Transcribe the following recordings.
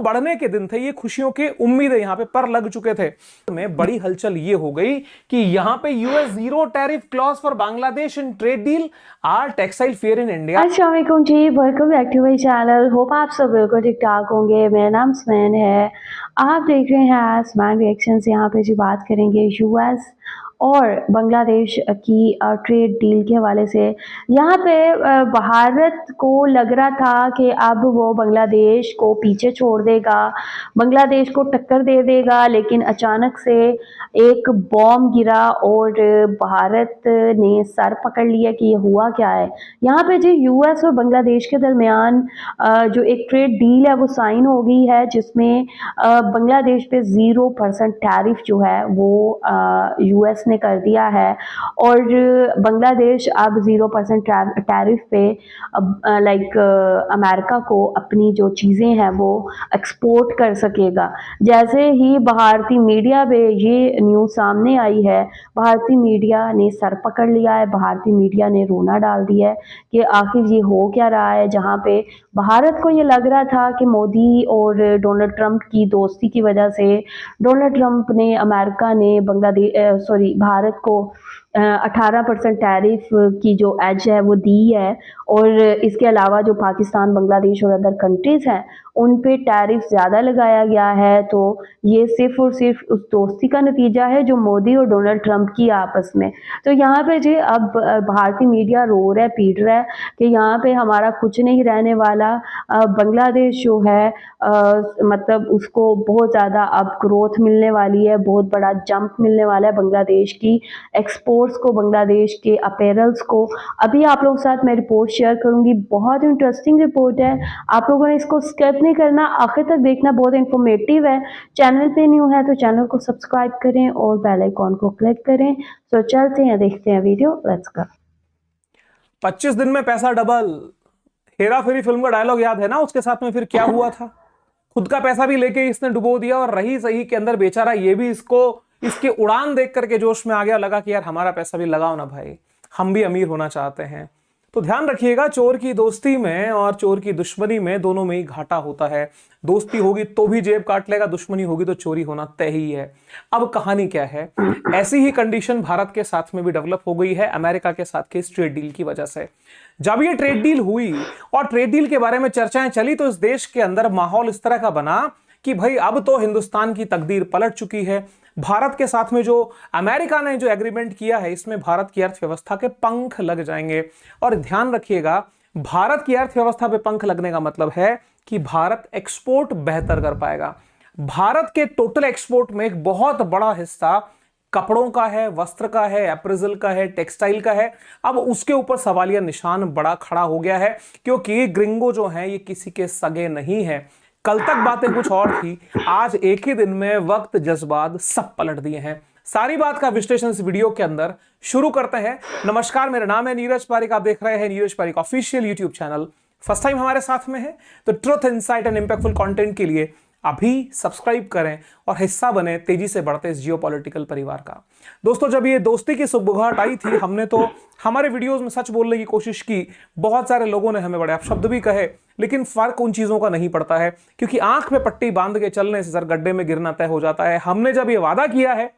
बढ़ने के दिन थे, ये खुशियों के उम्मीदें यहाँ पे पर लग चुके थे। में बड़ी हलचल ये हो गई कि यहाँ पे US zero tariff clause for Bangladesh in trade deal are textile fair in India. अस्सलाम वालेकुम जी, welcome back to my channel. Hope आप सब बिल्कुल ठीक ठाक होंगे। मेरा नाम स्मैन है, आप देख रहे हैं स्मैन रिएक्शंस। यहाँ पे जी बात करेंगे यूएस और बांग्लादेश की ट्रेड डील के हवाले से। यहाँ पे भारत को लग रहा था कि अब वो बांग्लादेश को पीछे छोड़ देगा, बांग्लादेश को टक्कर दे देगा, लेकिन अचानक से एक बॉम्ब गिरा और भारत ने सर पकड़ लिया कि ये हुआ क्या है। यहाँ पे जी यूएस और बांग्लादेश के दरमियान जो एक ट्रेड डील है वो साइन हो गई है, जिसमें बांग्लादेश पे 0% टैरिफ जो है वो यूएस ने कर दिया है और बांग्लादेश अब 0% टैरिफ पे लाइक अमेरिका को अपनी जो चीज़ें हैं वो एक्सपोर्ट कर सकेगा। जैसे ही भारतीय मीडिया पे ये न्यूज़ सामने आई है, भारतीय मीडिया ने सर पकड़ लिया है, भारतीय मीडिया ने रोना डाल दिया है कि आखिर ये हो क्या रहा है। जहाँ पे भारत को ये लग रहा था कि मोदी और डोनाल्ड ट्रंप की दोस्ती की वजह से डोनाल्ड ट्रंप ने, अमेरिका ने भारत को 18% टैरिफ की जो एज है वो दी है और इसके अलावा जो पाकिस्तान, बांग्लादेश और अदर कंट्रीज़ हैं उन पे टैरिफ ज़्यादा लगाया गया है। तो ये सिर्फ और सिर्फ उस दोस्ती का नतीजा है जो मोदी और डोनाल्ड ट्रंप की आपस में। तो यहाँ पे जी अब भारतीय मीडिया रो रहा है, पीट रहा है कि यहाँ पे हमारा कुछ नहीं रहने वाला। बांग्लादेश जो है मतलब उसको बहुत ज़्यादा अब ग्रोथ मिलने वाली है, बहुत बड़ा जंप मिलने वाला है बांग्लादेश की एक्सपोर्ट्स को, बांग्लादेश के अपैरल्स को। अभी आप लोगों के साथ मैं रिपोर्ट शेयर करूंगी, बहुत इंटरेस्टिंग रिपोर्ट है। आप लोगों ने इसको स्किप नहीं करना, आखिर तक देखना, बहुत इंफॉर्मेटिव है। चैनल पे न्यू है तो चैनल को सब्सक्राइब करें और बेल आइकॉन को क्लिक करें। तो चलते हैं, देखते हैं वीडियो, लेट्स गो। 25 दिन में पैसा डबल, हेरा फेरी फिल्म का डायलॉग याद है ना? उसके साथ में फिर क्या हुआ था? खुद का पैसा भी लेके इसने डुबो दिया और रही सही के अंदर बेचारा ये भी इसकी उड़ान देख करके जोश में आ गया, लगा कि यार हमारा पैसा भी लगाओ ना भाई, हम भी अमीर होना चाहते हैं। तो ध्यान रखिएगा, चोर की दोस्ती में और चोर की दुश्मनी में दोनों में ही घाटा होता है। दोस्ती होगी तो भी जेब काट लेगा, दुश्मनी होगी तो चोरी होना तय ही है। अब कहानी क्या है? ऐसी ही कंडीशन भारत के साथ में भी डेवलप हो गई है अमेरिका के साथ के इस ट्रेड डील की वजह से। जब ये ट्रेड डील हुई और ट्रेड डील के बारे में चर्चाएं चली तो इस देश के अंदर माहौल इस तरह का बना कि भाई अब तो हिंदुस्तान की तकदीर पलट चुकी है। भारत के साथ में जो अमेरिका ने जो एग्रीमेंट किया है, इसमें भारत की अर्थव्यवस्था के पंख लग जाएंगे। और ध्यान रखिएगा, भारत की अर्थव्यवस्था पे पंख लगने का मतलब है कि भारत एक्सपोर्ट बेहतर कर पाएगा। भारत के टोटल एक्सपोर्ट में एक बहुत बड़ा हिस्सा कपड़ों का है, वस्त्र का है, एप्रेजल का है, टेक्सटाइल का है। अब उसके ऊपर सवालिया निशान बड़ा खड़ा हो गया है, क्योंकि ग्रिंगो जो है ये किसी के सगे नहीं है। कल तक बातें कुछ और थी, आज एक ही दिन में वक्त जज्बात सब पलट दिए हैं। सारी बात का विश्लेषण इस वीडियो के अंदर शुरू करते हैं। नमस्कार, मेरा नाम है नीरज पारिक, आप देख रहे हैं Neeraj Pareek official YouTube channel. First time हमारे साथ में है तो truth, insight and impactful content के लिए अभी सब्सक्राइब करें और हिस्सा बने तेजी से बढ़ते इस जियोपॉलिटिकल परिवार का। दोस्तों, जब ये दोस्ती की सुबुगाहट आई थी, हमने तो हमारे वीडियोस में सच बोलने की कोशिश की। बहुत सारे लोगों ने हमें बड़े अपशब्द भी कहे, लेकिन फर्क उन चीजों का नहीं पड़ता है, क्योंकि आंख में पट्टी बांध के चलने से सर गड्ढे में गिरना तय हो जाता है। हमने जब ये वादा किया है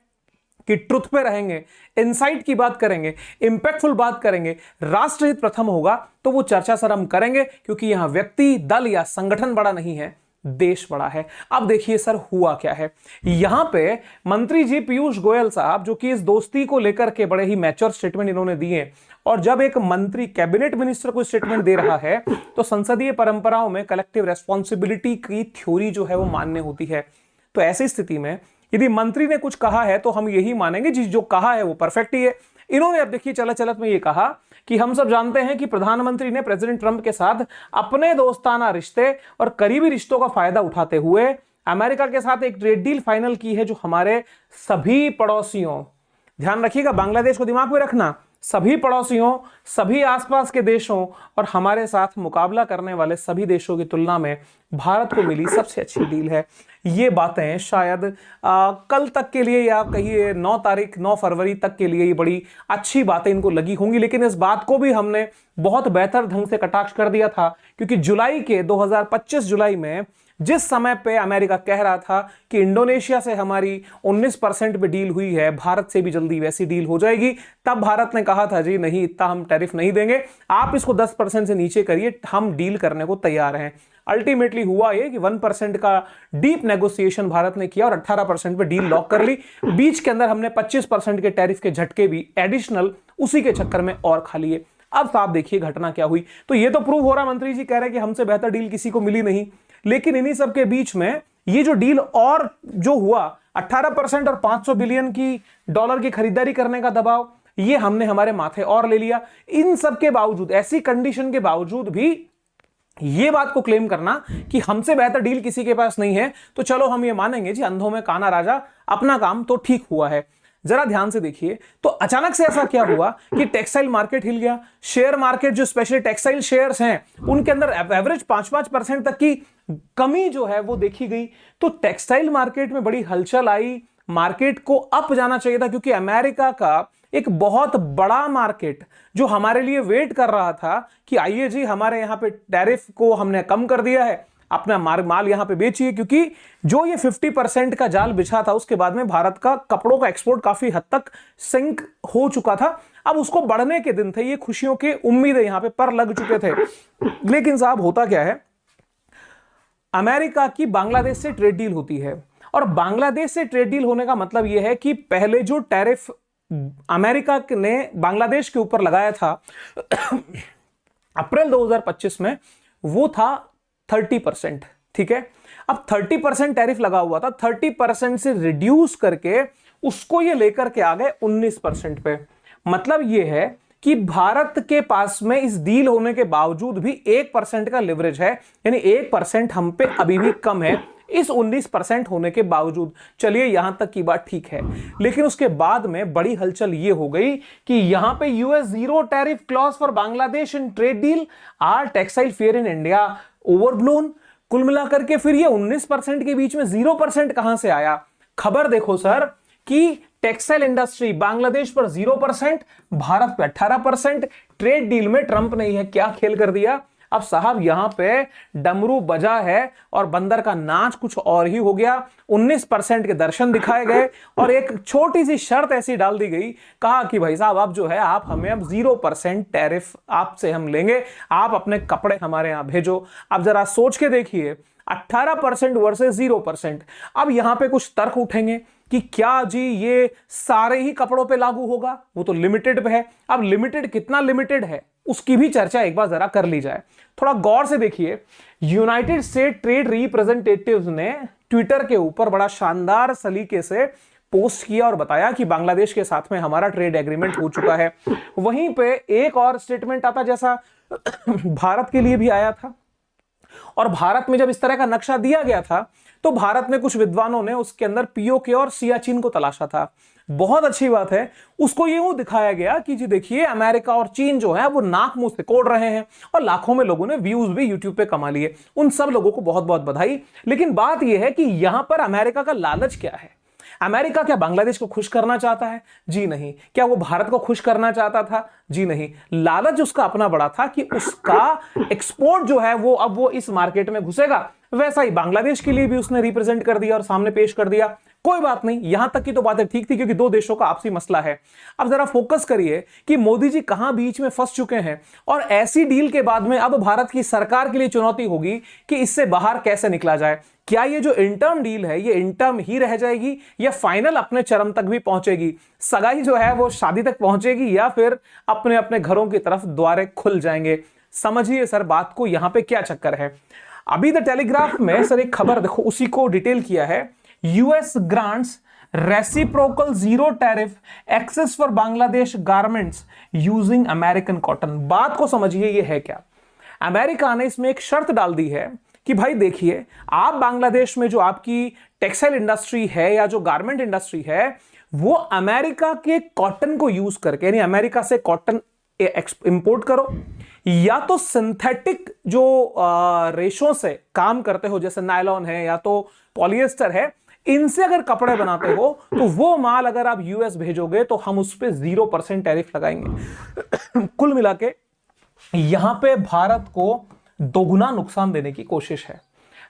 कि ट्रुथ पे रहेंगे, इनसाइट की बात करेंगे, इंपैक्टफुल बात करेंगे, राष्ट्रहित प्रथम होगा, तो वो चर्चा सर हम करेंगे, क्योंकि यहां व्यक्ति, दल या संगठन बड़ा नहीं है, देश बड़ा है। अब देखिए सर हुआ क्या है। यहां पे मंत्री जी पीयूष गोयल साहब, जो कि इस दोस्ती को लेकर के बड़े ही मैच्योर स्टेटमेंट इन्होंने दिए, और जब एक मंत्री कैबिनेट मिनिस्टर को स्टेटमेंट दे रहा है तो संसदीय परंपराओं में कलेक्टिव रेस्पॉन्सिबिलिटी की थ्योरी जो है वो मान्य होती है। तो ऐसी स्थिति में यदि मंत्री ने कुछ कहा है तो हम यही मानेंगे जो कहा है वो परफेक्ट ही है। इन्होंने अब देखिए चलत चलत में ये कहा कि हम सब जानते हैं कि प्रधानमंत्री ने प्रेसिडेंट ट्रंप के साथ अपने दोस्ताना रिश्ते और करीबी रिश्तों का फायदा उठाते हुए अमेरिका के साथ एक ट्रेड डील फाइनल की है, जो हमारे सभी पड़ोसियों, ध्यान रखिएगा, बांग्लादेश को दिमाग में रखना, सभी पड़ोसियों, सभी आसपास के देशों और हमारे साथ मुकाबला करने वाले सभी देशों की तुलना में भारत को मिली सबसे अच्छी डील है। ये बातें शायद कल तक के लिए या कहिए 9 फरवरी तक के लिए ये बड़ी अच्छी बातें इनको लगी होंगी, लेकिन इस बात को भी हमने बहुत बेहतर ढंग से कटाक्ष कर दिया था, क्योंकि जुलाई के 2025 जुलाई में जिस समय पे अमेरिका कह रहा था कि इंडोनेशिया से हमारी 19% पे डील हुई है, भारत से भी जल्दी वैसी डील हो जाएगी, तब भारत ने कहा था जी नहीं, इतना हम टैरिफ नहीं देंगे, आप इसको 10% से नीचे करिए, हम डील करने को तैयार हैं। अल्टीमेटली हुआ ये कि 1% का डीप नेगोशिएशन भारत ने किया और 18% पे डील लॉक कर ली। बीच के अंदर हमने 25% के टैरिफ के झटके भी एडिशनल उसी के चक्कर में और खा लिए। अब साहब देखिए घटना क्या हुई। तो ये तो प्रूव हो रहा, मंत्री जी कह रहे हैं कि हमसे बेहतर डील किसी को मिली नहीं, लेकिन इन्हीं सब के बीच में ये जो डील और जो हुआ 18% और 500 बिलियन की डॉलर की खरीदारी करने का दबाव, ये हमने हमारे माथे और ले लिया। इन सब के बावजूद, ऐसी कंडीशन के बावजूद भी ये बात को क्लेम करना कि हमसे बेहतर डील किसी के पास नहीं है, तो चलो हम ये मानेंगे जी अंधों में काना राजा, अपना काम तो ठीक हुआ है। जरा ध्यान से देखिए, तो अचानक से ऐसा क्या हुआ कि टेक्सटाइल मार्केट हिल गया। शेयर मार्केट जो स्पेशली टेक्सटाइल शेयर्स हैं, उनके अंदर एवरेज 5-5% तक की कमी जो है वो देखी गई। तो टेक्सटाइल मार्केट में बड़ी हलचल आई, मार्केट को अप जाना चाहिए था, क्योंकि अमेरिका का एक बहुत बड़ा मार्केट जो हमारे लिए वेट कर रहा था कि आइए जी हमारे यहां पे टैरिफ को हमने कम कर दिया है, अपना माल यहां पे बेचिए, क्योंकि जो ये 50% का जाल बिछा था उसके बाद में भारत का कपड़ों का एक्सपोर्ट काफी हद तक सिंक हो चुका था। अब उसको बढ़ने के दिन थे, ये खुशियों के उम्मीदें यहां पे पर लग चुके थे। लेकिन साहब होता क्या है, अमेरिका की बांग्लादेश से ट्रेड डील होती है, और बांग्लादेश से ट्रेड डील होने का मतलब यह है कि पहले जो टैरिफ अमेरिका ने बांग्लादेश के ऊपर लगाया था अप्रैल 2025 में, वो था 30%। ठीक है, अब 30% टैरिफ लगा हुआ था, 30% से रिड्यूस करके उसको ये लेकर के आ गए 19% पे। मतलब ये है कि भारत के पास में इस डील होने के बावजूद भी 1% का लिवरेज है, यानी 1% हम पे अभी भी कम है इस 19% होने के बावजूद। चलिए यहां तक की बात ठीक है, लेकिन उसके बाद में बड़ी हलचल ये हो गई कि यहां पे US zero tariff clause for Bangladesh in trade deal, are textile fair in India overblown. कुल मिलाकर के फिर ये 19% के बीच में 0% कहां से आया? खबर देखो सर कि टेक्सटाइल इंडस्ट्री बांग्लादेश पर 0%, भारत पे 18%। ट्रेड डील में ट्रंप ने यह क्या खेल कर दिया। अब साहब यहां पे डमरू बजा है और बंदर का नाच कुछ और ही हो गया। 19% के दर्शन दिखाए गए और एक छोटी सी शर्त ऐसी डाल दी गई, कहा कि भाई साहब आप जो है आप हमें अब 0% टैरिफ आपसे हम लेंगे, आप अपने कपड़े हमारे यहां भेजो। अब जरा सोच के देखिए, 18% वर्सेस 0%। अब यहां पे कुछ तर्क उठेंगे कि क्या जी ये सारे ही कपड़ों पे लागू होगा, वो तो लिमिटेड पे है। अब लिमिटेड कितना लिमिटेड है उसकी भी चर्चा एक बार जरा कर ली जाए। थोड़ा गौर से देखिए, यूनाइटेड स्टेट ट्रेड रिप्रेजेंटेटिव्स ने ट्विटर के ऊपर बड़ा शानदार सलीके से पोस्ट किया और बताया कि बांग्लादेश के साथ में हमारा ट्रेड एग्रीमेंट हो चुका है। वहीं पे एक और स्टेटमेंट आता जैसा भारत के लिए भी आया था, और भारत में जब इस तरह का नक्शा दिया गया था तो भारत में कुछ विद्वानों ने उसके अंदर पीओके और सियाचिन को तलाशा था। बहुत अच्छी बात है, उसको यूं दिखाया गया कि जी देखिए अमेरिका और चीन जो है वो नाक मुंह से कोड़ रहे हैं, और लाखों में लोगों ने व्यूज भी यूट्यूब पे कमा लिए। उन सब लोगों को बहुत बहुत बधाई। लेकिन बात यह है कि यहां पर अमेरिका का लालच क्या है? अमेरिका क्या बांग्लादेश को खुश करना चाहता है? जी नहीं। क्या वो भारत को खुश करना चाहता था? जी नहीं। लालच उसका अपना बड़ा था कि उसका एक्सपोर्ट जो है वो अब वो इस मार्केट में घुसेगा। वैसा ही बांग्लादेश के लिए भी उसने रिप्रेजेंट कर दिया और सामने पेश कर दिया। कोई बात नहीं, यहां तक की तो बातें ठीक थी क्योंकि दो देशों का आपसी मसला है। अब जरा फोकस करिए कि मोदी जी कहां बीच में फंस चुके हैं, और ऐसी डील के बाद में अब भारत की सरकार के लिए चुनौती होगी कि इससे बाहर कैसे निकला जाए। क्या ये जो इंटर्म डील है ये इंटर्म ही रह जाएगी या फाइनल अपने चरम तक भी पहुंचेगी? सगाई जो है वो शादी तक पहुंचेगी या फिर अपने अपने घरों की तरफ द्वारे खुल जाएंगे? समझिए सर बात को, यहां पे क्या चक्कर है। अभी द टेलीग्राफ में सर एक खबर देखो, उसी को डिटेल किया है। US grants reciprocal zero tariff access for Bangladesh garments using American cotton. बात को समझिए ये है क्या। अमेरिका ने इसमें एक शर्त डाल दी है कि भाई देखिए आप बांग्लादेश में जो आपकी टेक्सटाइल इंडस्ट्री है या जो गारमेंट इंडस्ट्री है वो अमेरिका के कॉटन को यूज करके, यानी अमेरिका से कॉटन इंपोर्ट करो, या तो सिंथेटिक जो रेशों से काम करते हो जैसे नायलॉन है या तो पॉलिएस्टर है, इनसे अगर कपड़े बनाते हो तो वो माल अगर आप यूएस भेजोगे तो हम उस पर 0% टैरिफ लगाएंगे। कुल मिला के यहां पे भारत को दोगुना नुकसान देने की कोशिश है।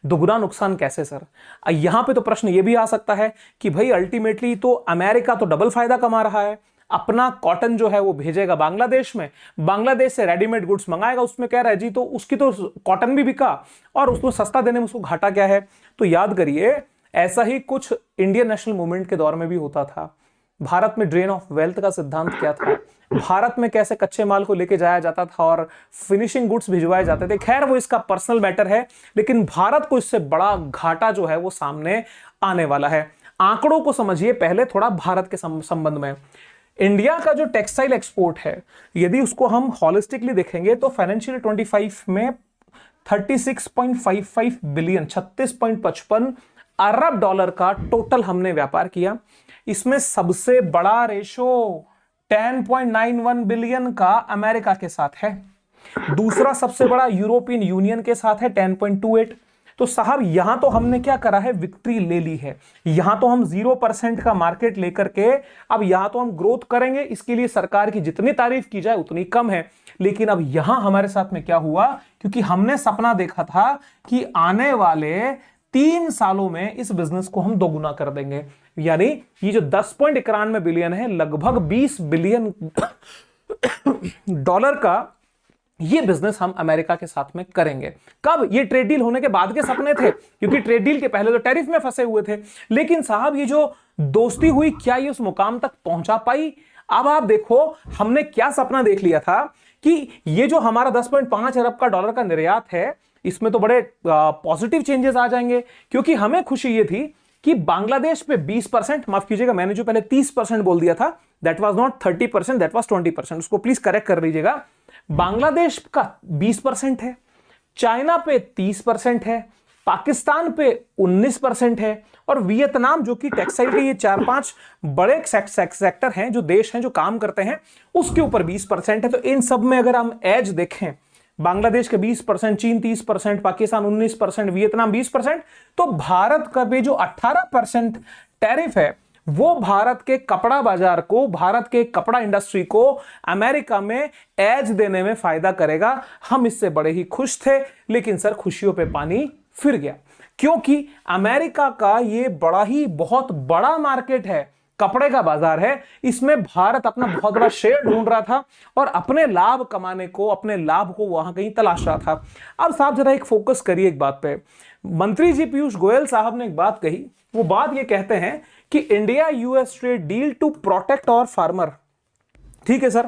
दुगना नुकसान कैसे सर? यहां पे तो प्रश्न ये भी आ सकता है कि भाई अल्टीमेटली तो अमेरिका तो डबल फायदा कमा रहा है, अपना कॉटन जो है वो भेजेगा बांग्लादेश में, बांग्लादेश से रेडीमेड गुड्स मंगाएगा, उसमें क्या रहा जी, तो उसकी तो कॉटन भी बिका और उसको सस्ता देने में उसको घाटा क्या है? तो याद करिए ऐसा ही कुछ इंडियन नेशनल मूवमेंट के दौर में भी होता था। भारत में ड्रेन ऑफ वेल्थ का सिद्धांत क्या था? भारत में कैसे कच्चे माल को लेके जाया जाता था और फिनिशिंग गुड्स भिजवाए जाते थे, खैर वो इसका पर्सनल मैटर है, लेकिन भारत को इससे बड़ा घाटा जो है वो सामने आने वाला है। आंकड़ों को समझिए पहले थोड़ा भारत के संबंध में। इंडिया का जो टेक्सटाइल एक्सपोर्ट है, यदि उसको हम हॉलिस्टिकली देखेंगे तो फाइनेंशियल 25 में 36.55 बिलियन 36.55 अरब डॉलर का टोटल हमने व्यापार किया। इसमें सबसे बड़ा रेशो 10.91 बिलियन का अमेरिका के साथ है, दूसरा सबसे बड़ा यूरोपियन यूनियन के साथ है 10.28। तो साहब यहां तो हमने क्या करा है, विक्ट्री ले ली है। यहां तो हम 0% का मार्केट लेकर के अब यहां तो हम ग्रोथ करेंगे, इसके लिए सरकार की जितनी तारीफ की जाए उतनी कम है। लेकिन अब यहां हमारे साथ में क्या हुआ, क्योंकि हमने सपना देखा था कि आने वाले 3 सालों में इस बिजनेस को हम दोगुना कर देंगे, यानी ये जो 10.91 बिलियन है, लगभग 20 बिलियन डॉलर का ये बिजनेस हम अमेरिका के साथ में करेंगे। कब? ये ट्रेड डील होने के बाद के सपने थे, क्योंकि ट्रेड डील के पहले तो टैरिफ में फंसे हुए थे। लेकिन साहब ये जो दोस्ती हुई, क्या ये उस मुकाम तक पहुंचा पाई? अब आप देखो हमने क्या सपना देख लिया था कि ये जो हमारा 10.5 अरब का डॉलर का निर्यात है, इसमें तो बड़े पॉजिटिव चेंजेस आ जाएंगे, क्योंकि हमें खुशी ये थी कि बांग्लादेश पे 20%, माफ कीजिएगा मैंने जो पहले 30% बोल दिया था, that was not 30%, that was 20%, उसको प्लीज करेक्ट कर लीजिएगा। बांग्लादेश का 20% है, चाइना पे 30% है, पाकिस्तान पे 19% है, और वियतनाम जो कि टेक्सटाइल के ये 4-5 बड़े सेक्टर हैं, जो देश हैं जो काम करते हैं, उसके ऊपर 20% है। तो इन सब में अगर हम एज देखें, बांग्लादेश के 20%, चीन 30%, पाकिस्तान 19%, वियतनाम 20%, तो भारत का भी जो 18% टैरिफ है वो भारत के कपड़ा बाजार को, भारत के कपड़ा इंडस्ट्री को अमेरिका में एज देने में फायदा करेगा। हम इससे बड़े ही खुश थे, लेकिन सर खुशियों पे पानी फिर गया, क्योंकि अमेरिका का ये बड़ा ही बहुत बड़ा मार्केट है, कपड़े का बाजार है, इसमें भारत अपना बहुत बड़ा शेयर ढूंढ रहा था और अपने लाभ कमाने को, अपने लाभ को वहां कहीं तलाश रहा था। अब साहब जरा एक फोकस करिए एक बात पे। मंत्री जी पीयूष गोयल साहब ने एक बात कही, वो बात ये कहते हैं कि India US trade deal to protect our farmer. ठीक है सर,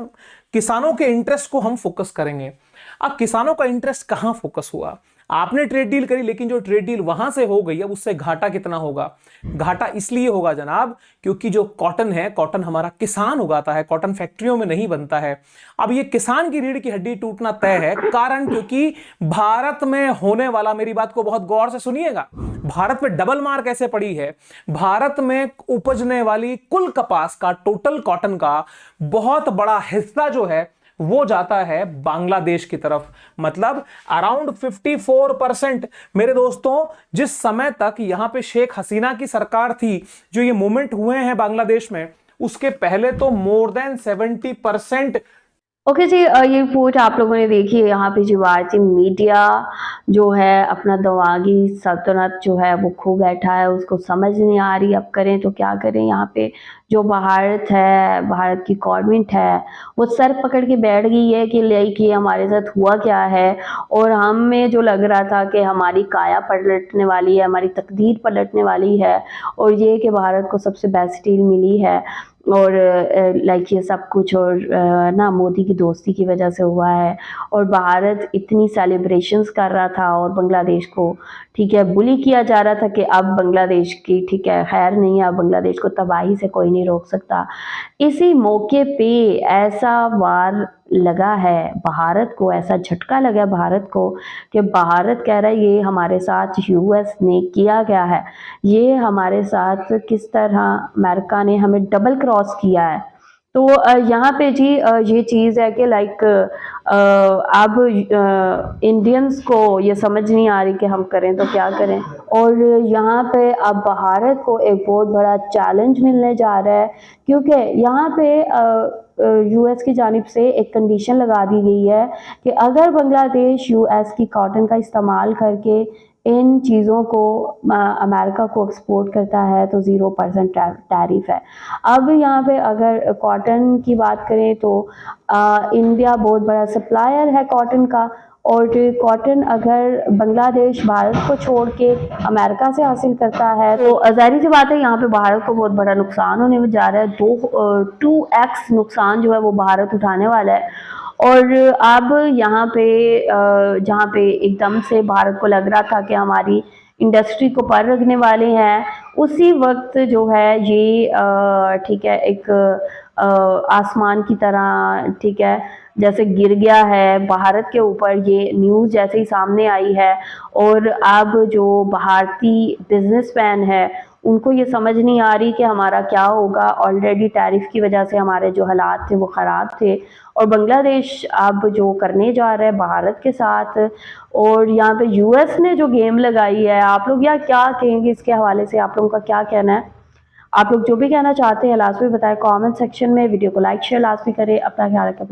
किसानों के इंटरेस्ट को हम फोकस करेंगे। अब किसानों का इंटरेस्ट कहां फोकस हुआ? आपने ट्रेड डील करी, लेकिन जो ट्रेड डील वहां से हो गई, अब उससे घाटा कितना होगा? घाटा इसलिए होगा जनाब, क्योंकि जो कॉटन है, कॉटन हमारा किसान उगाता है, कॉटन फैक्ट्रियों में नहीं बनता है। अब ये किसान की रीढ़ की हड्डी टूटना तय है, कारण क्योंकि भारत में होने वाला, मेरी बात को बहुत गौर से सुनिएगा, भारत में डबल मार कैसे पड़ी है। भारत में उपजने वाली कुल कपास का, टोटल कॉटन का बहुत बड़ा हिस्सा जो है वो जाता है बांग्लादेश की तरफ, मतलब अराउंड 54%। मेरे दोस्तों, जिस समय तक यहां पे शेख हसीना की सरकार थी, जो ये मूवमेंट हुए हैं बांग्लादेश में, उसके पहले तो मोर देन 70%। ओके जी, ये रिपोर्ट आप लोगों ने देखी है। यहाँ पे जो भारतीय मीडिया जो है अपना दिमागी सल्तनत जो है वो खो बैठा है, उसको समझ नहीं आ रही अब करें तो क्या करें। यहाँ पे जो भारत है, भारत की गवर्नमेंट है, वो सर पकड़ के बैठ गई है कि लाइक ये हमारे साथ हुआ क्या है, और हमें जो लग रहा था कि हमारी काया पलटने वाली है, हमारी तकदीर पलटने वाली है, और ये कि भारत को सबसे बेस्ट डील मिली है, और लाइक ये सब कुछ और ना मोदी की दोस्ती की वजह से हुआ है। और भारत इतनी सेलिब्रेशंस कर रहा था और बांग्लादेश को ठीक है बुली किया जा रहा था कि अब बांग्लादेश की ठीक है खैर नहीं है, अब बांग्लादेश को तबाही से कोई नहीं रोक सकता। इसी मौके पे ऐसा वार लगा है भारत को, ऐसा झटका लगा भारत को कि भारत कह रहा है ये हमारे साथ यूएस ने किया गया है, ये हमारे साथ किस तरह अमेरिका ने हमें डबल क्रॉस किया है। तो यहाँ पे जी ये चीज़ है कि लाइक अब इंडियंस को ये समझ नहीं आ रही कि हम करें तो क्या करें, और यहाँ पे अब भारत को एक बहुत बड़ा चैलेंज मिलने जा रहा है, क्योंकि यहाँ पे यूएस की जानिब से एक कंडीशन लगा दी गई है कि अगर बांग्लादेश यूएस की कॉटन का इस्तेमाल करके इन चीज़ों को अमेरिका को एक्सपोर्ट करता है तो 0% टैरिफ है। अब यहाँ पे अगर कॉटन की बात करें तो इंडिया बहुत बड़ा सप्लायर है कॉटन का, और कॉटन अगर बांग्लादेश भारत को छोड़ के अमेरिका से हासिल करता है तो ज़ाहिर सी बात है यहाँ पे भारत को बहुत बड़ा नुकसान होने जा रहा है। 2x नुकसान जो है वो भारत उठाने वाला है। और अब यहाँ पे जहाँ पे एकदम से भारत को लग रहा था कि हमारी इंडस्ट्री को पर रखने वाले हैं, उसी वक्त जो है ये ठीक है एक आसमान की तरह ठीक है जैसे गिर गया है भारत के ऊपर, ये न्यूज़ जैसे ही सामने आई है। और अब जो भारतीय बिजनेसमैन है उनको ये समझ नहीं आ रही कि हमारा क्या होगा। ऑलरेडी टैरिफ की वजह से हमारे जो हालात थे वो ख़राब थे, और बांग्लादेश अब जो करने जा रहा है भारत के साथ, और यहाँ पे यूएस ने जो गेम लगाई है, आप लोग यार क्या कहेंगे इसके हवाले से? आप लोगों का क्या कहना है? आप लोग जो भी कहना चाहते हैं लाजमी बताएं कमेंट सेक्शन में। वीडियो को लाइक शेयर लाजमी करें। अपना ख्याल रखें।